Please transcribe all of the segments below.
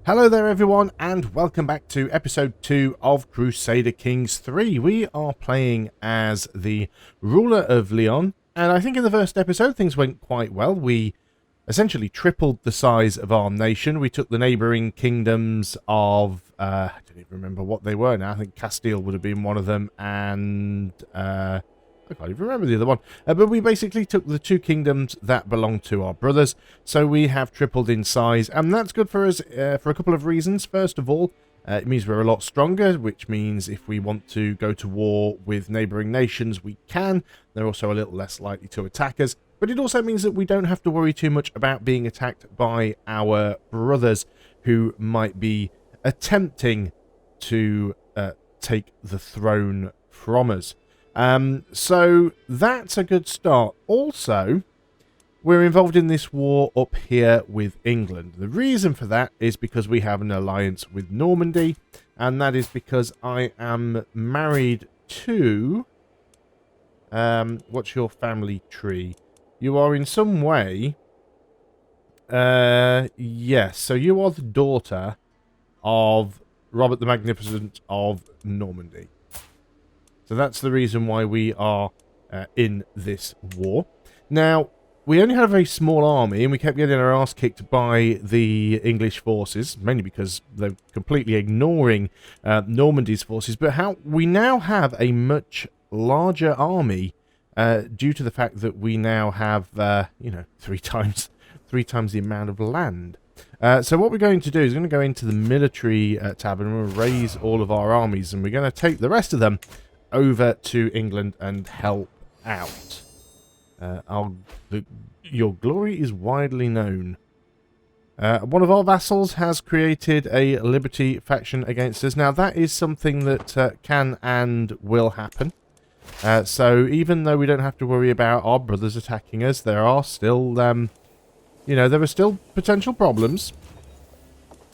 Hello there everyone, and welcome back to episode 2 of Crusader Kings III. We are playing as the ruler of León, and I think in the first episode things went quite well. We essentially tripled the size of our nation. We took the neighbouring kingdoms of, I don't even remember what they were now. I think Castile would have been one of them, and I can't even remember the other one. But we basically took the two kingdoms that belong to our brothers. So we have tripled in size. And that's good for us for a couple of reasons. First of all, it means we're a lot stronger, which means if we want to go to war with neighbouring nations, we can. They're also a little less likely to attack us. But it also means that we don't have to worry too much about being attacked by our brothers who might be attempting to take the throne from us. So that's a good start. Also, we're involved in this war up here with England. The reason for that is because we have an alliance with Normandy, and that is because I am married to... what's your family tree? You are in some way... yes, so you are the daughter of Robert the Magnificent of Normandy. So that's the reason why we are in this war. Now, we only had a very small army, and we kept getting our ass kicked by the English forces, mainly because they're completely ignoring Normandy's forces. But we now have a much larger army due to the fact that we now have, three times the amount of land. So what we're going to do is we're going to go into the military tab, and we're going to raise all of our armies, and we're going to take the rest of them over to England and help out. Your glory is widely known. One of our vassals has created a liberty faction against us. Now that is something that can and will happen. So even though we don't have to worry about our brothers attacking us, there are still, there are still potential problems.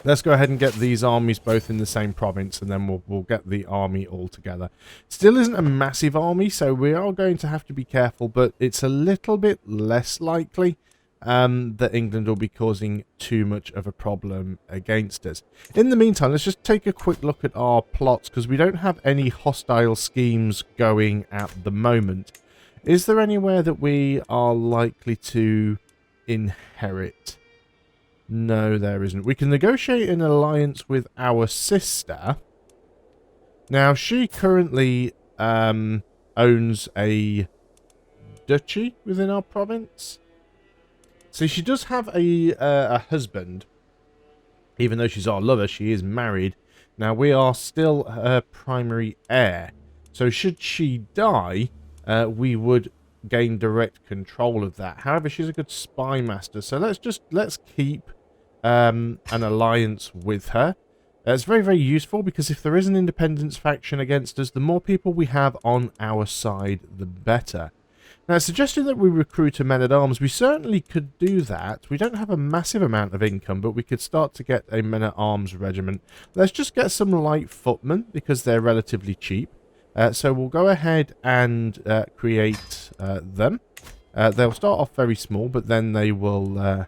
Let's go ahead and get these armies both in the same province, and then we'll get the army all together. Still isn't a massive army, so we are going to have to be careful, but it's a little bit less likely that England will be causing too much of a problem against us. In the meantime, let's just take a quick look at our plots, because we don't have any hostile schemes going at the moment. Is there anywhere that we are likely to inherit? No, there isn't. We can negotiate an alliance with our sister. Now, she currently owns a duchy within our province. So she does have a husband. Even though she's our lover, she is married. Now, we are still her primary heir. So should she die, we would gain direct control of that. However, she's a good spy master, so let's keep an alliance with her. It's very, very useful, because if there is an independence faction against us, the more people we have on our side, the better. Now, suggesting that we recruit a men-at-arms, we certainly could do that. We don't have a massive amount of income, but we could start to get a men-at-arms regiment. Let's just get some light footmen, because they're relatively cheap. So we'll go ahead and create them. They'll start off very small, but then they will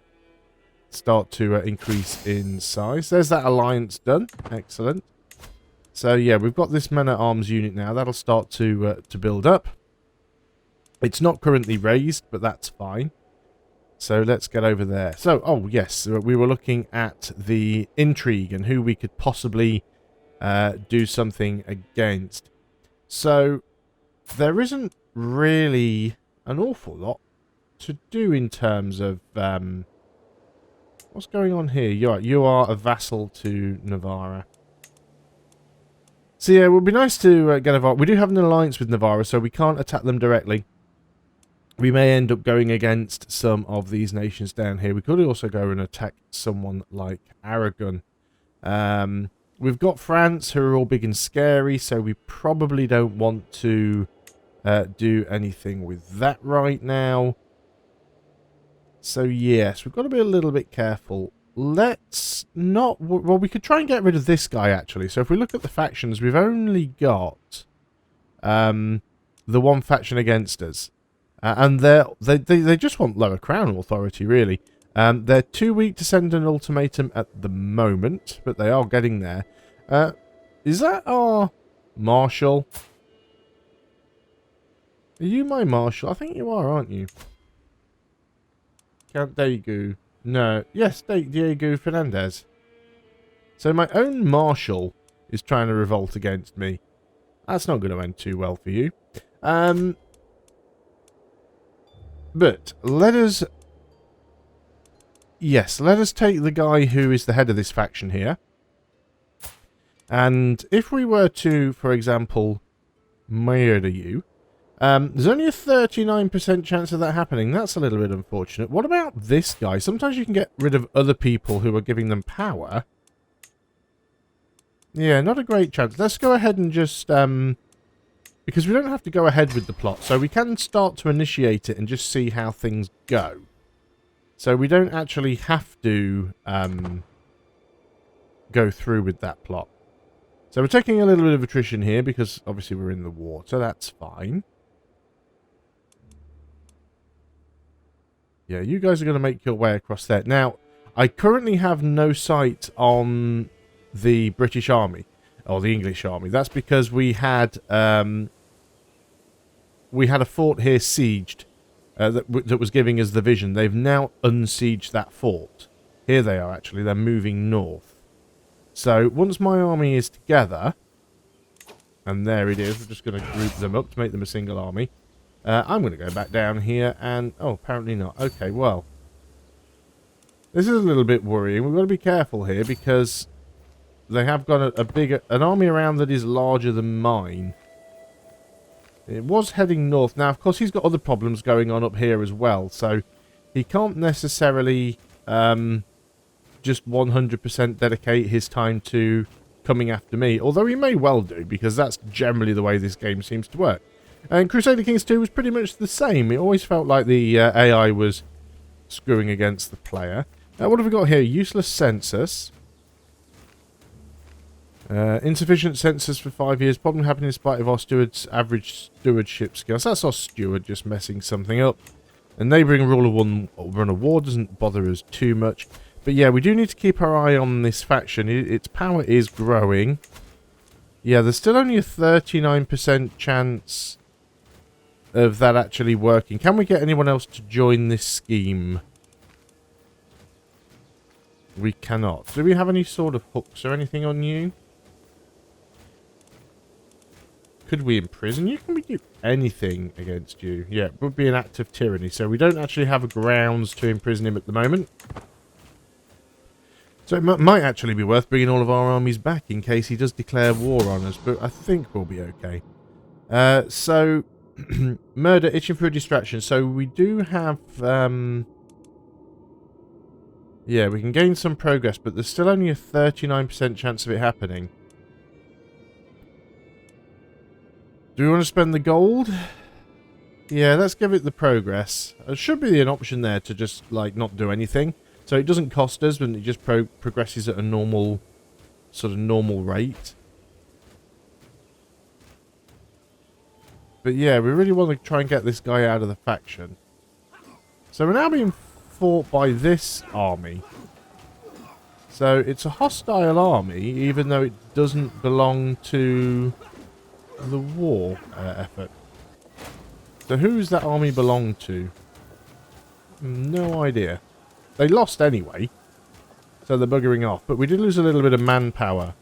start to increase in size. There's that alliance done. Excellent. So yeah, we've got this men-at-arms unit now. That'll start to build up. It's not currently raised, but that's fine. So let's get over there. So, oh yes, we were looking at the intrigue and who we could possibly do something against. So there isn't really an awful lot to do in terms of what's going on here. You are a vassal to Navarra. So yeah, it would be nice to get Navarra. We do have an alliance with Navarra, so we can't attack them directly. We may end up going against some of these nations down here. We could also go and attack someone like Aragon. We've got France, who are all big and scary, so we probably don't want to do anything with that right now. So yes, we've got to be a little bit careful. Let's not... Well, we could try and get rid of this guy, actually. So if we look at the factions, we've only got the one faction against us. And they just want lower crown authority, really. They're too weak to send an ultimatum at the moment, but they are getting there. Is that our marshal? Are you my marshal? I think you are, aren't you? Count Diego. No. Yes, Diego Fernandez. So my own marshal is trying to revolt against me. That's not going to end too well for you. But let us... Yes, let us take the guy who is the head of this faction here. And if we were to, for example, murder you, there's only a 39% chance of that happening. That's a little bit unfortunate. What about this guy? Sometimes you can get rid of other people who are giving them power. Yeah, not a great chance. Let's go ahead and just... because we don't have to go ahead with the plot, so we can start to initiate it and just see how things go. So we don't actually have to go through with that plot. So we're taking a little bit of attrition here because obviously we're in the water. That's fine. Yeah, you guys are going to make your way across there. Now, I currently have no sight on the British Army or the English Army. That's because we had a fort here sieged that was giving us the vision. They've now unsieged that fort. Here they are, actually. They're moving north. So, once my army is together, and there it is, we're just going to group them up to make them a single army. I'm going to go back down here and... Oh, apparently not. Okay, well. This is a little bit worrying. We've got to be careful here because they have got an army around that is larger than mine. It was heading north. Now, of course, he's got other problems going on up here as well, so he can't necessarily just 100% dedicate his time to coming after me, although he may well do, because that's generally the way this game seems to work. And Crusader Kings II was pretty much the same. It always felt like the AI was screwing against the player. What have we got here? Useless census. Insufficient census for 5 years. Problem happening in spite of our steward's average stewardship skills. That's our steward just messing something up. And neighbouring rule of one run of war doesn't bother us too much. But yeah, we do need to keep our eye on this faction. Its power is growing. Yeah, there's still only a 39% chance of that actually working. Can we get anyone else to join this scheme? We cannot. Do we have any sort of hooks or anything on you? Could we imprison you? Can we do anything against you? Yeah, it would be an act of tyranny. So we don't actually have grounds to imprison him at the moment. So it might actually be worth bringing all of our armies back in case he does declare war on us. But I think we'll be okay. So, murder, itching for a distraction. So we do have... yeah, we can gain some progress, but there's still only a 39% chance of it happening. Do we want to spend the gold? Yeah, let's give it the progress. There should be an option there to just, like, not do anything. So it doesn't cost us, but it just progresses at a normal, sort of normal rate. But yeah, we really want to try and get this guy out of the faction. So we're now being fought by this army. So it's a hostile army, even though it doesn't belong to the war effort. So who does that army belong to? No idea. They lost anyway, so they're buggering off. But we did lose a little bit of manpower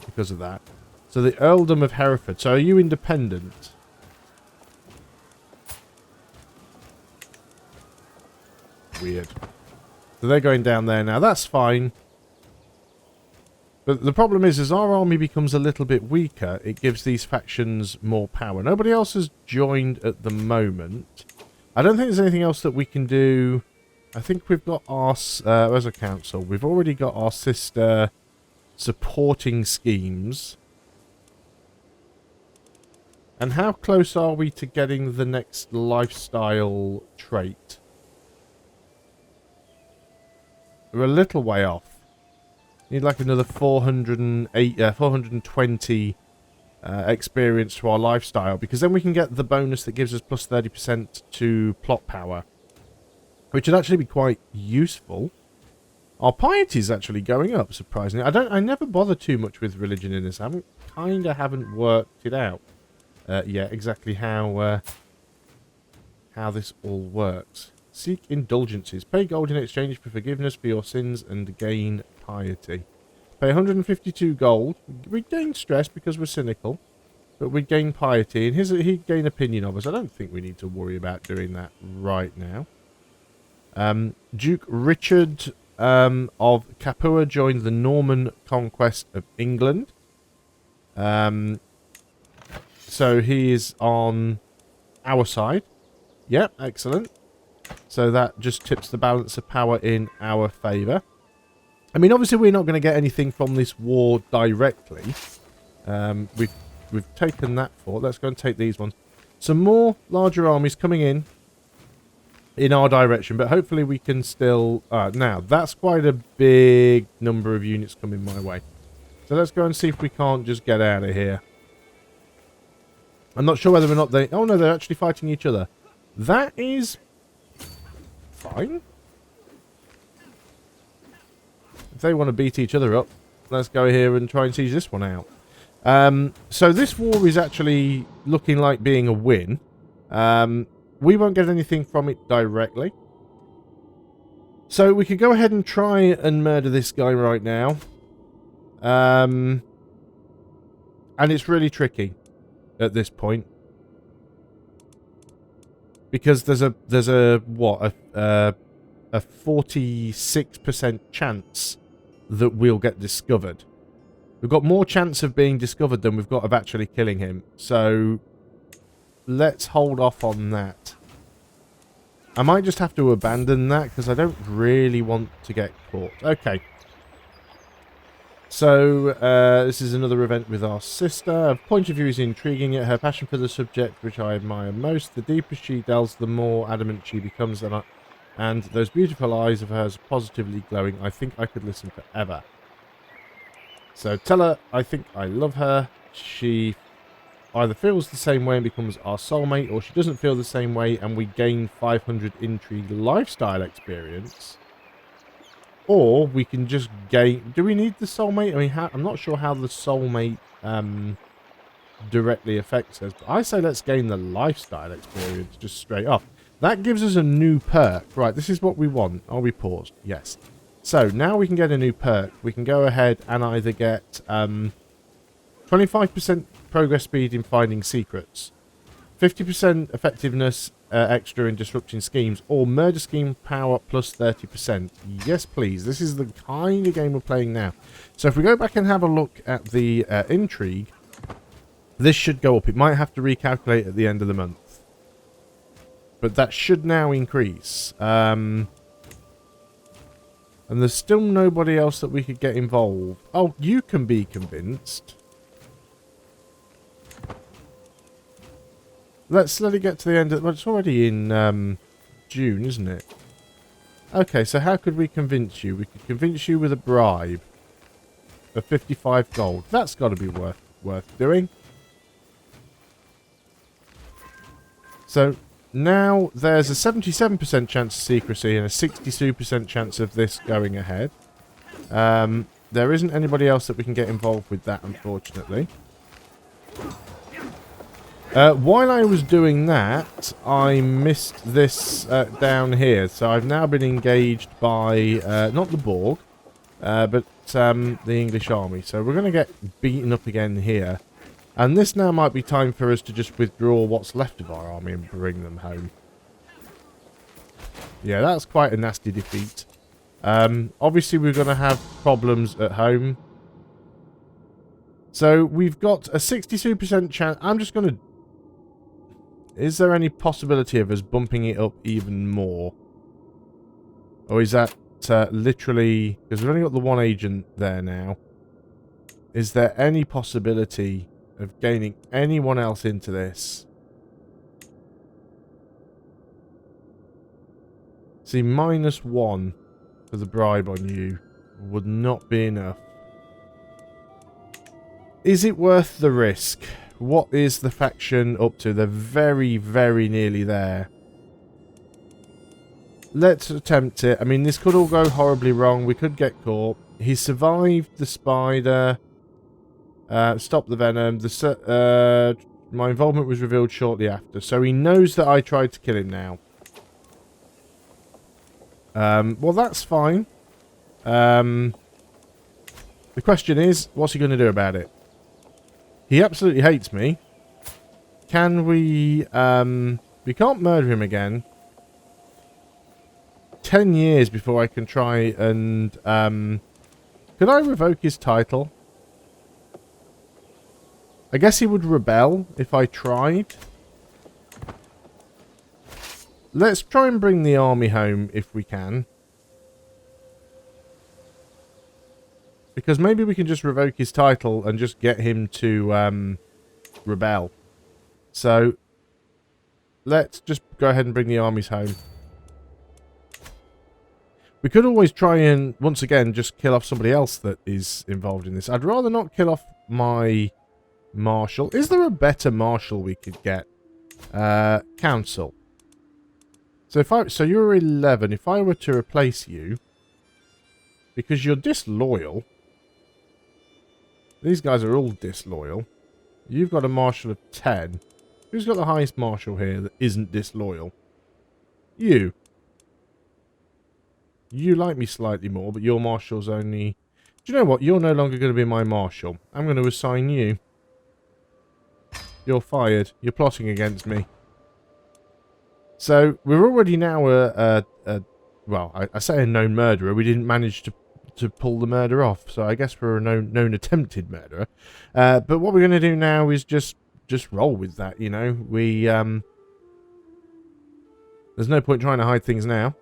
because of that. So the Earldom of Hereford. So are you independent? Weird. So they're going down there now. That's fine. But the problem is, as our army becomes a little bit weaker, it gives these factions more power. Nobody else has joined at the moment. I don't think there's anything else that we can do. I think we've got our, as a council, we've already got our sister supporting schemes. And how close are we to getting the next lifestyle trait? We're a little way off. Need like another 420 experience to our lifestyle, because then we can get the bonus that gives us plus 30% to plot power. which would actually be quite useful. Our piety is actually going up, surprisingly. I never bother too much with religion in this. I haven't worked it out yet exactly how this all works. Seek indulgences. Pay gold in exchange for forgiveness for your sins and gain piety. Pay 152 gold. We gain stress because we're cynical, but we gain piety, and he'd gain opinion of us. I don't think we need to worry about doing that right now. Duke Richard of Capua joined the Norman conquest of England. So he is on our side. Yep, excellent. So that just tips the balance of power in our favour. I mean, obviously we're not going to get anything from this war directly. We've taken that fort. Let's go and take these ones. Some more larger armies coming in our direction, but hopefully we can still... now, that's quite a big number of units coming my way. So let's go and see if we can't just get out of here. I'm not sure whether or not they... Oh, no, they're actually fighting each other. That is... fine. If they want to beat each other up, let's go here and try and siege this one out. So this war is actually looking like being a win. We won't get anything from it directly. So we could go ahead and try and murder this guy right now. And it's really tricky at this point. Because there's a 46% chance that we'll get discovered. We've got more chance of being discovered than we've got of actually killing him. So let's hold off on that. I might just have to abandon that because I don't really want to get caught. Okay. So this is another event with our sister. Her point of view is intriguing, yet her passion for the subject, which I admire most. The deeper she delves, the more adamant she becomes, and those beautiful eyes of hers positively glowing. I think I could listen forever. So tell her I think I love her. She either feels the same way and becomes our soulmate, or she doesn't feel the same way and we gain 500 intrigue lifestyle experience. Or we can just gain... Do we need the soulmate? I mean, I'm not sure how the soulmate directly affects us. But I say let's gain the lifestyle experience just straight off. That gives us a new perk. Right, this is what we want. Are we paused? Yes. So, now we can get a new perk. We can go ahead and either get 25% progress speed in finding secrets, 50% effectiveness extra in disrupting schemes, or murder scheme power plus 30%. Yes, please. This is the kind of game we're playing now. So, if we go back and have a look at the intrigue, this should go up. It might have to recalculate at the end of the month. But that should now increase. And there's still nobody else that we could get involved. Oh, you can be convinced. Let's let it get to the end of... Well, it's already in June, isn't it? Okay, so how could we convince you? We could convince you with a bribe of 55 gold. That's got to be worth doing. So... Now, there's a 77% chance of secrecy and a 62% chance of this going ahead. There isn't anybody else that we can get involved with that, unfortunately. While I was doing that, I missed this down here. So I've now been engaged by, not the Borg, but the English army. So we're going to get beaten up again here. And this now might be time for us to just withdraw what's left of our army and bring them home. Yeah, that's quite a nasty defeat. Obviously, we're going to have problems at home. So, we've got a 62% chance. I'm just going to... Is there any possibility of us bumping it up even more? Or is that literally... Because we've only got the one agent there now. Is there any possibility... of gaining anyone else into this? See, -1 for the bribe on you would not be enough. Is it worth the risk? What is the faction up to? They're very, very nearly there. let's attempt it. I mean, this could all go horribly wrong. We could get caught. He survived the spider. Stopped the venom. My involvement was revealed shortly after. So he knows that I tried to kill him now. Well, that's fine. The question is, what's he going to do about it? He absolutely hates me. Can we... we can't murder him again. 10 years before I can try and... could I revoke his title? I guess he would rebel if I tried. Let's try and bring the army home if we can. Because maybe we can just revoke his title and just get him to rebel. So, let's just go ahead and bring the armies home. We could always try and, once again, just kill off somebody else that is involved in this. I'd rather not kill off my marshal. Is there a better marshal we could get? Council. So you're 11. If I were to replace you, because you're disloyal, these guys are all disloyal. You've got a marshal of 10. Who's got the highest marshal here that isn't disloyal? You. You like me slightly more, but your marshal's only... Do you know what? You're no longer going to be my marshal. I'm going to assign you. You're fired. You're plotting against me. So, we're already now well, I say a known murderer. We didn't manage to pull the murder off, so I guess we're a known attempted murderer. But what we're going to do now is just roll with that, you know. There's no point trying to hide things now.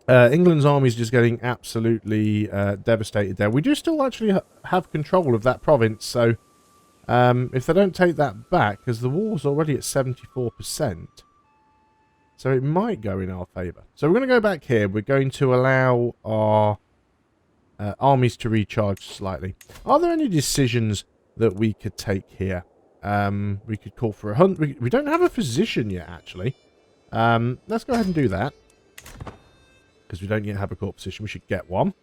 England's army is just getting absolutely devastated there. We do still actually have control of that province, so if they don't take that back, because the war's already at 74%, so it might go in our favour. So we're going to go back here. We're going to allow our armies to recharge slightly. Are there any decisions that we could take here? We could call for a hunt. We don't have a physician yet, actually. Let's go ahead and do that. Because we don't yet have a court position. We should get one.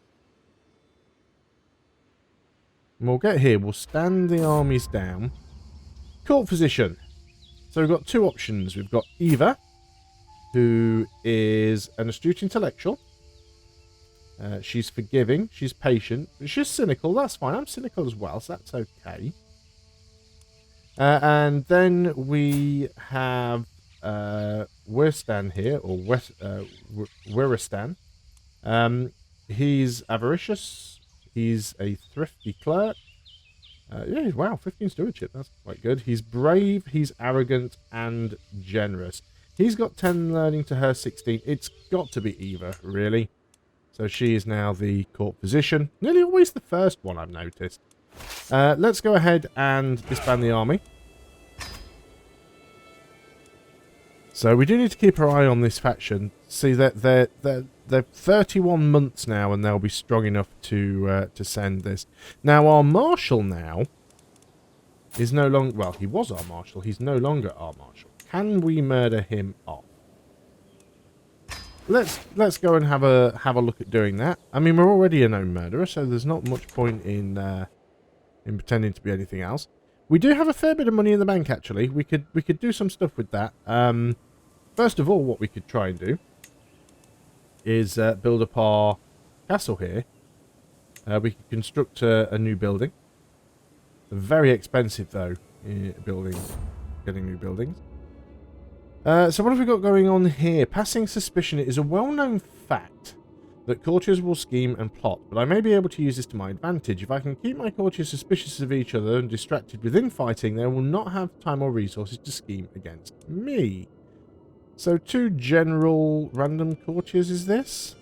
And we'll get here. We'll stand the armies down. Court physician. So we've got two options. We've got Eva, who is an astute intellectual. She's forgiving. She's patient. She's cynical. That's fine. I'm cynical as well, so that's okay. And then we have Wirstan here, or Wiristan. He's avaricious. He's a thrifty clerk. Yeah, wow, 15 stewardship. That's quite good. He's brave, he's arrogant, and generous. He's got 10 learning to her 16. It's got to be Eva, really. So she is now the court physician. Nearly always the first one, I've noticed. Let's go ahead and disband the army. So we do need to keep our eye on this faction. See that they're 31 months now, and they'll be strong enough to send this. Now our marshal now is no longer, well, he was our marshal. He's no longer our marshal. Can we murder him off? Let's go and have a look at doing that. I mean, we're already a known murderer, so there's not much point in pretending to be anything else. We do have a fair bit of money in the bank, actually. We could do some stuff with that. First of all, what we could try and do is build up our castle here. We could construct a new building. Very expensive, though, getting new buildings. So what have we got going on here? Passing suspicion. It is a well-known fact that courtiers will scheme and plot, but I may be able to use this to my advantage. If I can keep my courtiers suspicious of each other and distracted within fighting, they will not have time or resources to scheme against me. So 2 general random courtiers is this?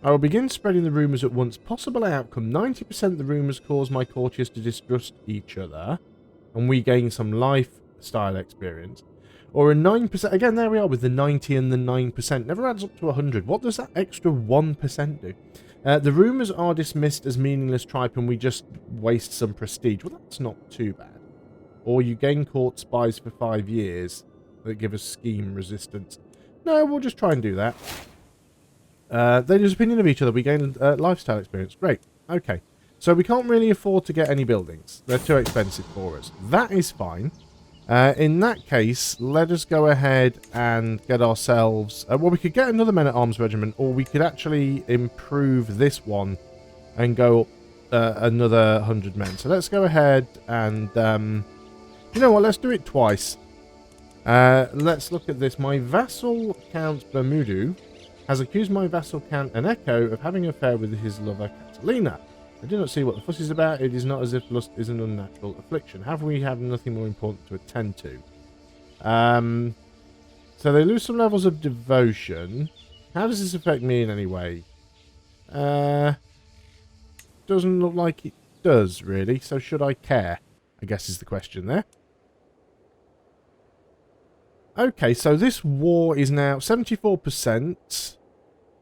I will begin spreading the rumours at once. Possible outcome. 90% of the rumours cause my courtiers to distrust each other, and we gain some lifestyle experience. Or a 9%. Again, there we are with the 90 and the 9%. Never adds up to 100. What does that extra 1% do? The rumours are dismissed as meaningless tripe and we just waste some prestige. Well, that's not too bad. Or you gain court spies for 5 years. that give us scheme resistance. No, we'll just try and do that. They lose opinion of each other. We gain lifestyle experience. Great. Okay. So we can't really afford to get any buildings. They're too expensive for us. That is fine. In that case, let us go ahead and get ourselves... well, we could get another men-at-arms regiment, or we could actually improve this one and go another 100 men. So let's go ahead and... you know what? Let's do it twice. Let's look at this. My vassal, Count Bermudu, has accused my vassal, Count Eneco, of having an affair with his lover, Catalina. I do not see what the fuss is about. It is not as if lust is an unnatural affliction. Have we have nothing more important to attend to? So they lose some levels of devotion. How does this affect me in any way? Doesn't look like it does, really. So should I care? I guess is the question there. Okay, so this war is now 74%.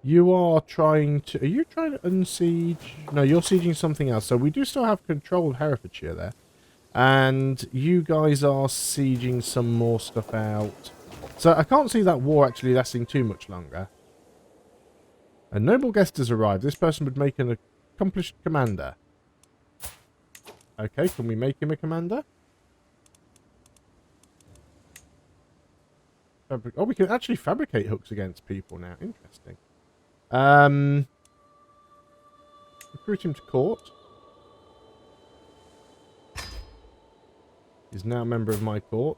You are trying to... Are you trying to unsiege? No, you're sieging something else. So we do still have control of Herefordshire there. And you guys are sieging some more stuff out. So I can't see that war actually lasting too much longer. A noble guest has arrived. This person would make an accomplished commander. Okay, can we make him a commander? Oh, we can actually fabricate hooks against people now. Interesting. Recruit him to court. He's now a member of my court.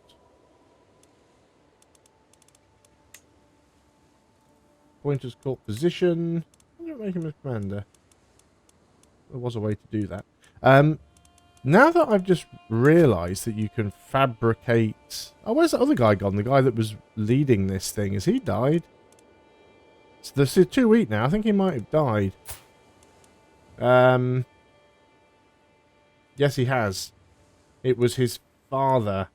Appoint as court physician. Why don't make him a commander? There was a way to do that. Now that I've just realised that you can fabricate... Oh, where's the other guy gone? The guy that was leading this thing. Has he died? So this is too weak now. I think he might have died. Yes, he has. It was his father.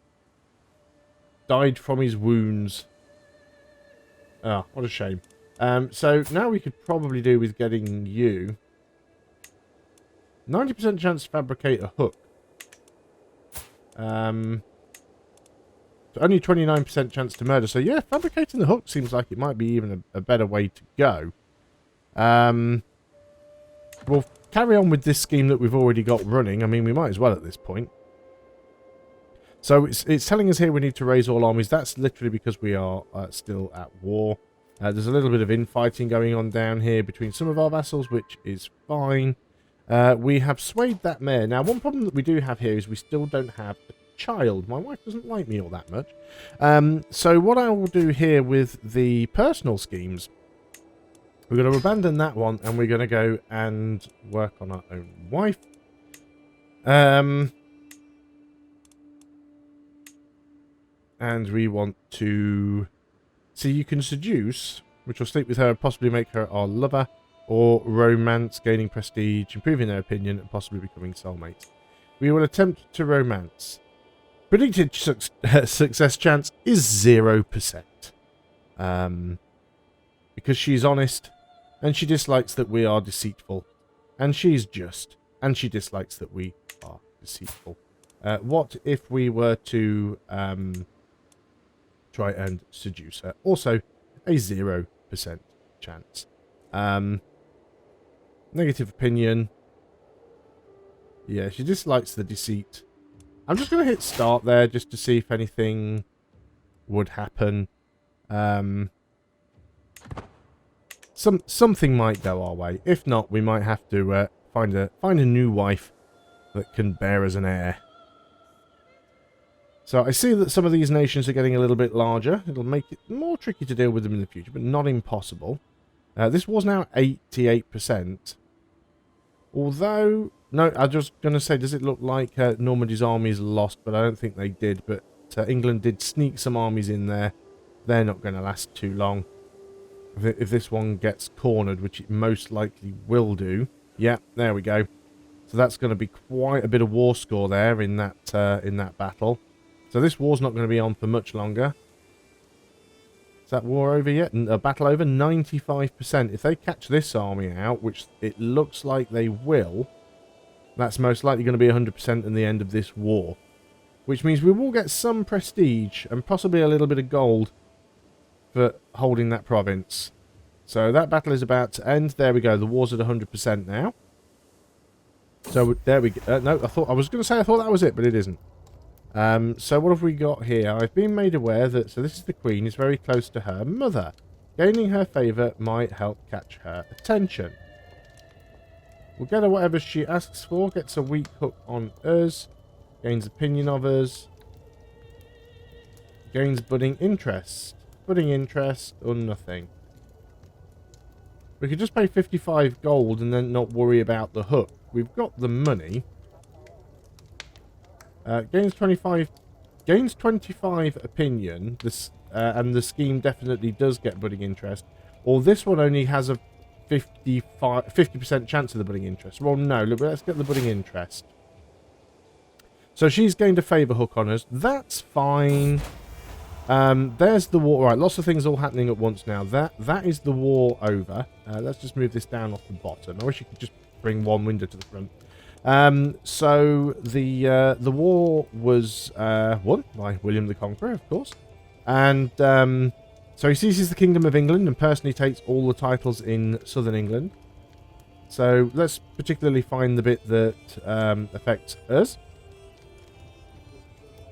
Died from his wounds. Oh, what a shame. So now we could probably do with getting you. 90% chance to fabricate a hook. So only 29% chance to murder. So yeah, fabricating the hook seems like it might be even a better way to go. We'll carry on with this scheme that we've already got running. I mean, we might as well at this point. So it's telling us here we need to raise all armies. That's literally because we are still at war. There's a little bit of infighting going on down here between some of our vassals, which is fine. We have swayed that mayor. Now, one problem that we do have here is we still don't have a child. My wife doesn't like me all that much. So what I will do here with the personal schemes, we're going to abandon that one and we're going to go and work on our own wife. And we want to... See, you can seduce, which will sleep with her and possibly make her our lover. Or romance, gaining prestige, improving their opinion, and possibly becoming soulmates. We will attempt to romance. Predicted success chance is 0%. Because she's honest, and she dislikes that we are deceitful. And she's just, and she dislikes that we are deceitful. What if we were to try and seduce her? Also, a 0% chance. Negative opinion. Yeah, she dislikes the deceit. I'm just going to hit start there just to see if anything would happen. Something might go our way. If not, we might have to find a new wife that can bear as an heir. So I see that some of these nations are getting a little bit larger. It'll make it more tricky to deal with them in the future, but not impossible. This was now 88%. Although, no, I was just going to say, does it look like Normandy's armies lost? But I don't think they did. But England did sneak some armies in there. They're not going to last too long. If this one gets cornered, which it most likely will do. Yeah, there we go. So that's going to be quite a bit of war score there in that battle. So this war's not going to be on for much longer. Is that war over yet? A battle over? 95%. If they catch this army out, which it looks like they will, that's most likely going to be 100% in the end of this war. which means we will get some prestige and possibly a little bit of gold for holding that province. So that battle is about to end. There we go. The war's at 100% now. So there we go. No, I was going to say I thought that was it, but it isn't. So what have we got here? I've been made aware that, so this is the Queen, is very close to her mother. Gaining her favour might help catch her attention. We'll get her whatever she asks for. Gets a weak hook on us. Gains opinion of us. Gains budding interest. Budding interest or nothing. We could just pay 55 gold and then not worry about the hook. We've got the money. Gains 25 opinion. This and the scheme definitely does get budding interest. Or this one only has a 50% chance of the budding interest. Well, no, look, let's get the budding interest. So she's gained a favour hook on us. That's fine. There's the war. Right, lots of things all happening at once now. That is the war over. Let's just move this down off the bottom. I wish you could just bring one window to the front. So the war was won by William the Conqueror, of course. And so he seizes the Kingdom of England and personally takes all the titles in southern England. So let's particularly find the bit that affects us.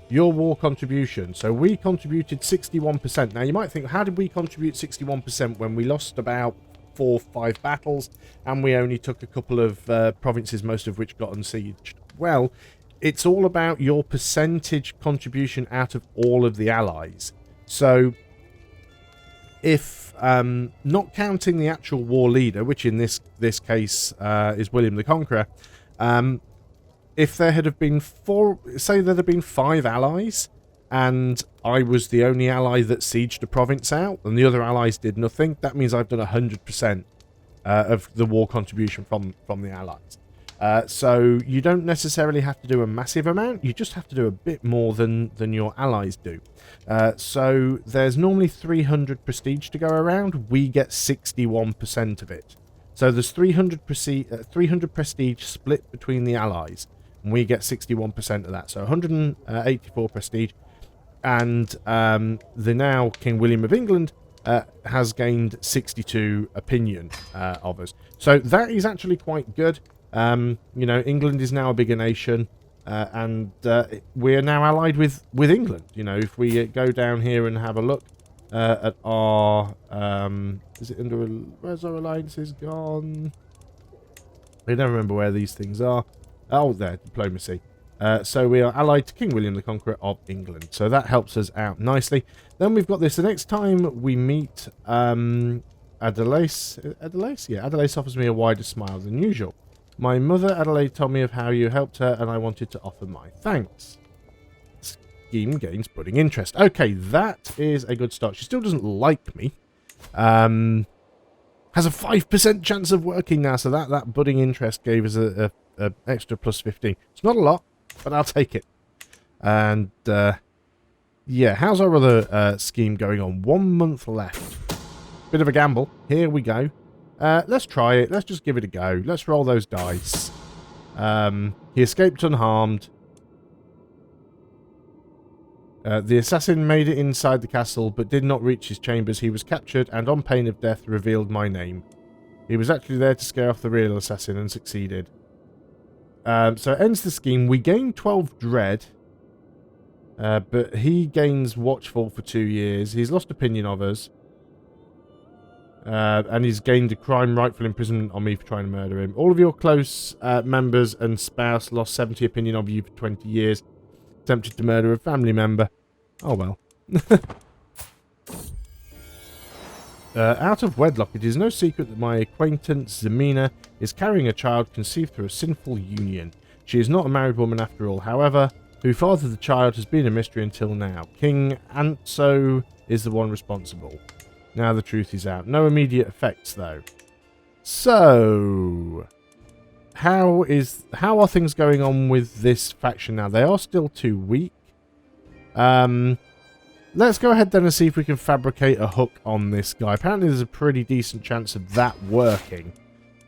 Your war contribution. So we contributed 61%. Now you might think, how did we contribute 61% when we lost about 4 or 5 battles and we only took a couple of provinces, most of which got unsieged? Well, it's all about your percentage contribution out of all of the allies. So if not counting the actual war leader, which in this case is William the Conqueror, if there had been 5 allies, and I was the only ally that sieged a province out, and the other allies did nothing, that means I've done 100% of the war contribution from the allies. So you don't necessarily have to do a massive amount, you just have to do a bit more than your allies do. So there's normally 300 prestige to go around, we get 61% of it. So there's 300 prestige split between the allies. And we get 61% of that. So 184 prestige. And the now King William of England has gained 62 opinion of us. So that is actually quite good. You know, England is now a bigger nation. And we're now allied with England. You know, if we go down here and have a look at our... is it under... Where's our alliances gone? I don't remember where these things are. Oh, there, diplomacy. So we are allied to King William the Conqueror of England. So that helps us out nicely. Then we've got this. The next time we meet Adelaide... Yeah, Adelaide offers me a wider smile than usual. My mother, Adelaide, told me of how you helped her, and I wanted to offer my thanks. Scheme gains budding interest. Okay, that is a good start. She still doesn't like me. Has a 5% chance of working now, so that budding interest gave us a extra plus 15. It's not a lot, but I'll take it. And yeah, how's our other scheme going on? 1 month left. Bit of a gamble. Here we go. Let's try it. Let's just give it a go. Let's roll those dice. He escaped unharmed. The assassin made it inside the castle, but did not reach his chambers. He was captured and on pain of death revealed my name. He was actually there to scare off the real assassin and succeeded. So it ends the scheme. We gain 12 dread, but he gains watchful for 2 years. He's lost opinion of us. And he's gained a crime rightful imprisonment on me for trying to murder him. All of your close members and spouse lost 70 opinion of you for 20 years. Attempted to murder a family member. Oh well. Out of wedlock, it is no secret that my acquaintance Zemina is carrying a child conceived through a sinful union. She is not a married woman after all. However, who fathered the child has been a mystery until now. King Antso is the one responsible. Now the truth is out. No immediate effects though. So, how are things going on with this faction now? They are still too weak. Let's go ahead then and see if we can fabricate a hook on this guy. Apparently there's a pretty decent chance of that working.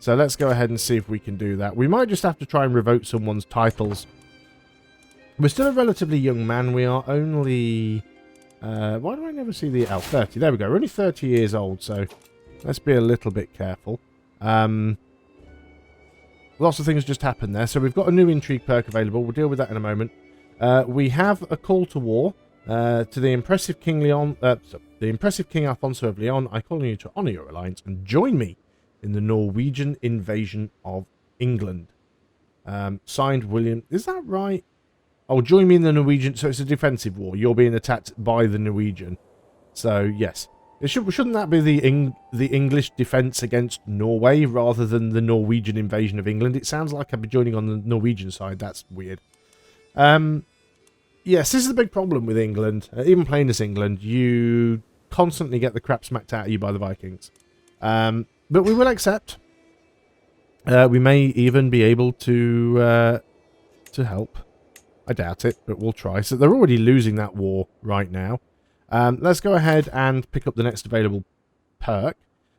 So let's go ahead and see if we can do that. We might just have to try and revoke someone's titles We're still a relatively young man. We are only... why do I never see the... Oh, 30. There we go. We're only 30 years old, so let's be a little bit careful. Lots of things just happened there. So we've got a new intrigue perk available. We'll deal with that in a moment. We have a call to war to the impressive King León... the impressive King Alfonso of León. I call on you to honour your alliance and join me in the Norwegian invasion of England. Signed, William... Is that right? Oh, join me in the Norwegian... So it's a defensive war. You're being attacked by the Norwegian. So, yes. Shouldn't that be the English defence against Norway rather than the Norwegian invasion of England? It sounds like I'd be joining on the Norwegian side. That's weird. Yes, this is the big problem with England. Even playing as England, you constantly get the crap smacked out of you by the Vikings. But we will accept. We may even be able to help. I doubt it, but we'll try. So they're already losing that war right now. Let's go ahead and pick up the next available perk.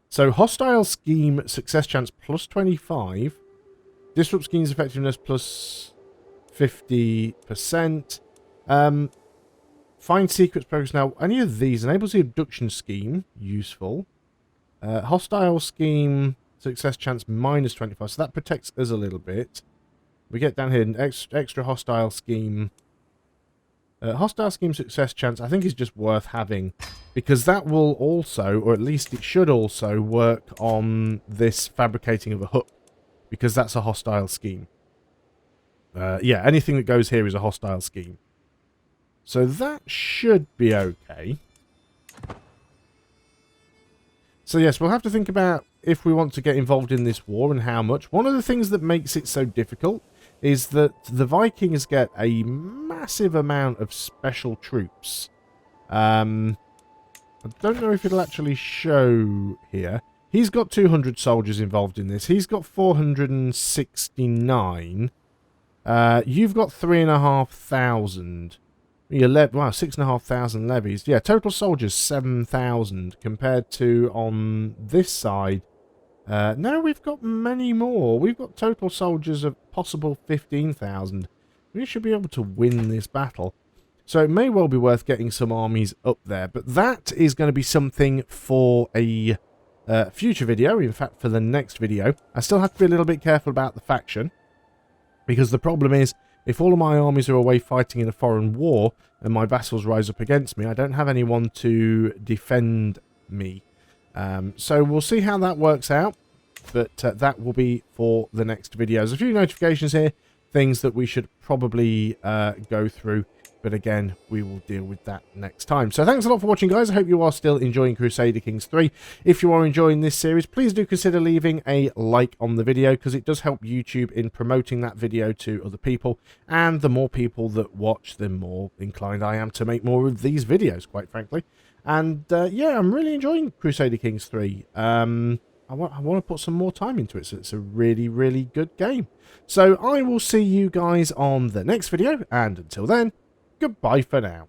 So, hostile scheme success chance plus 25. Disrupt scheme's effectiveness plus 50%. Find secrets progress. Now, any of these enables the abduction scheme. Useful. Hostile scheme success chance minus 25. So that protects us a little bit. We get down here an extra hostile scheme. Hostile scheme success chance, I think, is just worth having, because that will also, or at least it should also, work on this fabricating of a hook, because that's a hostile scheme. Yeah, anything that goes here is a hostile scheme. So that should be okay. So yes, we'll have to think about if we want to get involved in this war and how much. One of the things that makes it so difficult is that the Vikings get a massive amount of special troops. I don't know if it'll actually show here. He's got 200 soldiers involved in this. He's got 469. You've got 3,500. Wow, 6,500 levies. Yeah, total soldiers 7,000 compared to on this side. No, we've got many more. We've got total soldiers of possible 15,000. We should be able to win this battle. So it may well be worth getting some armies up there. But that is going to be something for a future video. In fact, for the next video. I still have to be a little bit careful about the faction. Because the problem is, if all of my armies are away fighting in a foreign war, and my vassals rise up against me, I don't have anyone to defend me. So we'll see how that works out, but that will be for the next video. There's a few notifications here, things that we should probably go through, but again, we will deal with that next time. So thanks a lot for watching, guys. I hope you are still enjoying Crusader Kings 3. If you are enjoying this series, please do consider leaving a like on the video, because it does help YouTube in promoting that video to other people, and the more people that watch, the more inclined I am to make more of these videos, quite frankly. And yeah, I'm really enjoying Crusader Kings 3. I want to put some more time into it, so it's a really, really good game. So I will see you guys on the next video, and until then, goodbye for now.